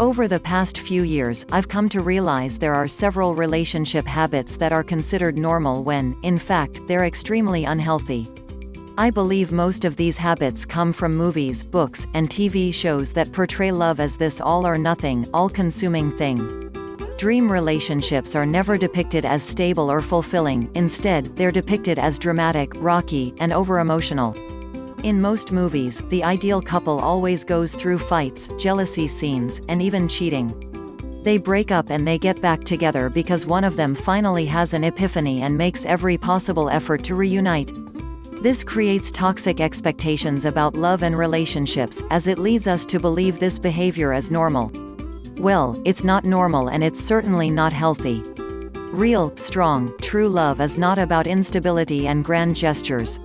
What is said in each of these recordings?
Over the past few years, I've come to realize there are several relationship habits that are considered normal when, in fact, they're extremely unhealthy. I believe most of these habits come from movies, books, and TV shows that portray love as this all-or-nothing, all-consuming thing. Dream relationships are never depicted as stable or fulfilling, instead, they're depicted as dramatic, rocky, and over-emotional. In most movies, the ideal couple always goes through fights, jealousy scenes, and even cheating. They break up and they get back together because one of them finally has an epiphany and makes every possible effort to reunite. This creates toxic expectations about love and relationships, as it leads us to believe this behavior is normal. Well, it's not normal and it's certainly not healthy. Real, strong, true love is not about instability and grand gestures.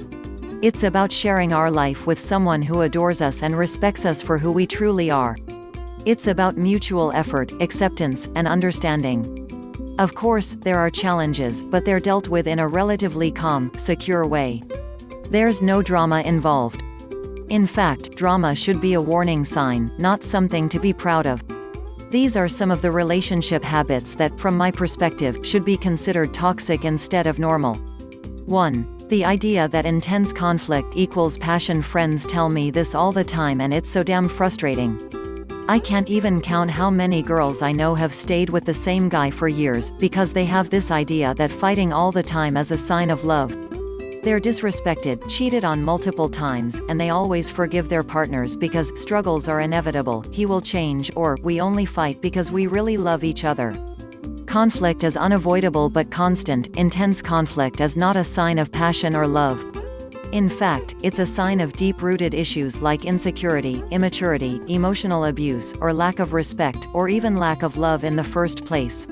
It's about sharing our life with someone who adores us and respects us for who we truly are. It's about mutual effort, acceptance, and understanding. Of course, there are challenges, but they're dealt with in a relatively calm, secure way. There's no drama involved. In fact, drama should be a warning sign, not something to be proud of. These are some of the relationship habits that, from my perspective, should be considered toxic instead of normal. 1. The idea that intense conflict equals passion. Friends tell me this all the time and it's so damn frustrating. I can't even count how many girls I know have stayed with the same guy for years, because they have this idea that fighting all the time is a sign of love. They're disrespected, cheated on multiple times, and they always forgive their partners because struggles are inevitable, he will change, or we only fight because we really love each other. Conflict is unavoidable but constant. Intense conflict is not a sign of passion or love. In fact, it's a sign of deep-rooted issues like insecurity, immaturity, emotional abuse, or lack of respect, or even lack of love in the first place.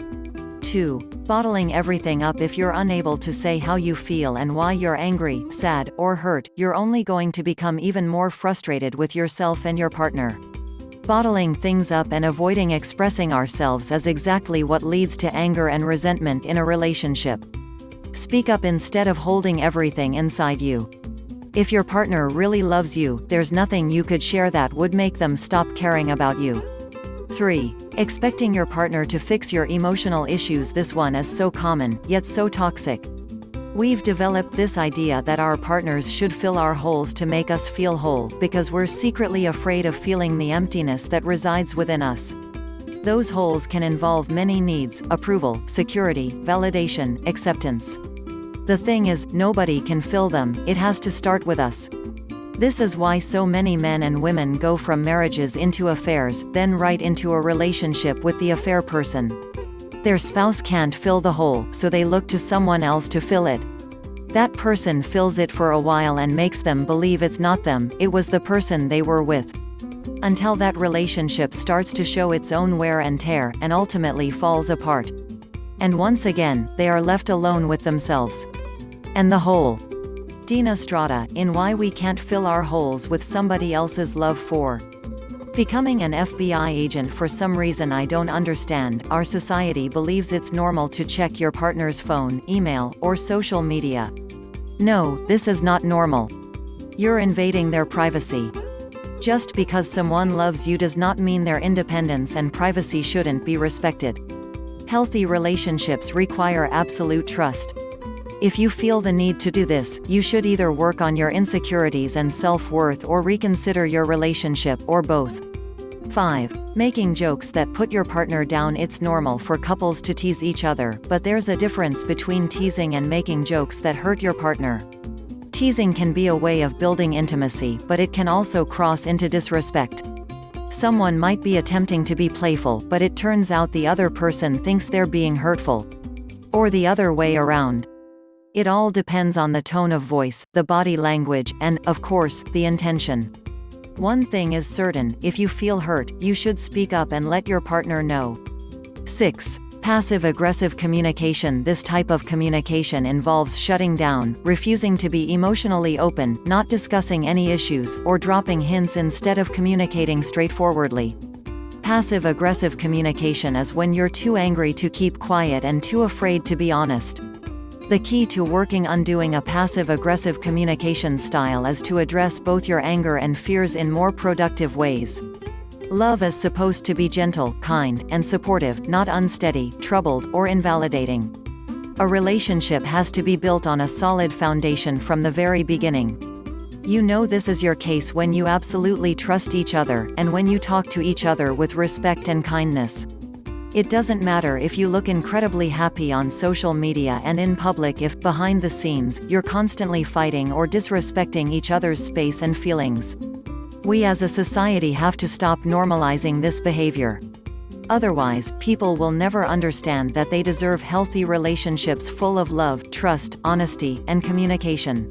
2. Bottling everything up. If you're unable to say how you feel and why you're angry, sad, or hurt, you're only going to become even more frustrated with yourself and your partner. Bottling things up and avoiding expressing ourselves is exactly what leads to anger and resentment in a relationship. Speak up instead of holding everything inside you. If your partner really loves you, there's nothing you could share that would make them stop caring about you. 3. Expecting your partner to fix your emotional issues. This one is so common, yet so toxic. We've developed this idea that our partners should fill our holes to make us feel whole, because we're secretly afraid of feeling the emptiness that resides within us. Those holes can involve many needs: approval, security, validation, acceptance. The thing is, nobody can fill them, it has to start with us. This is why so many men and women go from marriages into affairs, then right into a relationship with the affair person. Their spouse can't fill the hole, so they look to someone else to fill it. That person fills it for a while and makes them believe it's not them, it was the person they were with. Until that relationship starts to show its own wear and tear, and ultimately falls apart. And once again, they are left alone with themselves. And the hole. Dina Strata, in Why We Can't Fill Our Holes with Somebody Else's Love. For becoming an FBI agent. For some reason I don't understand, our society believes it's normal to check your partner's phone, email, or social media. No, this is not normal. You're invading their privacy. Just because someone loves you does not mean their independence and privacy shouldn't be respected. Healthy relationships require absolute trust. If you feel the need to do this, you should either work on your insecurities and self-worth or reconsider your relationship, or both. 5. Making jokes that put your partner down. It's normal for couples to tease each other, but there's a difference between teasing and making jokes that hurt your partner. Teasing can be a way of building intimacy, but it can also cross into disrespect. Someone might be attempting to be playful, but it turns out the other person thinks they're being hurtful. Or the other way around. It all depends on the tone of voice, the body language, and, of course, the intention. One thing is certain, if you feel hurt, you should speak up and let your partner know. 6. Passive-aggressive communication. This type of communication involves shutting down, refusing to be emotionally open, not discussing any issues, or dropping hints instead of communicating straightforwardly. Passive-aggressive communication is when you're too angry to keep quiet and too afraid to be honest. The key to undoing a passive-aggressive communication style is to address both your anger and fears in more productive ways. Love is supposed to be gentle, kind, and supportive, not unsteady, troubled, or invalidating. A relationship has to be built on a solid foundation from the very beginning. You know this is your case when you absolutely trust each other, and when you talk to each other with respect and kindness. It doesn't matter if you look incredibly happy on social media and in public if, behind the scenes, you're constantly fighting or disrespecting each other's space and feelings. We as a society have to stop normalizing this behavior. Otherwise, people will never understand that they deserve healthy relationships full of love, trust, honesty, and communication.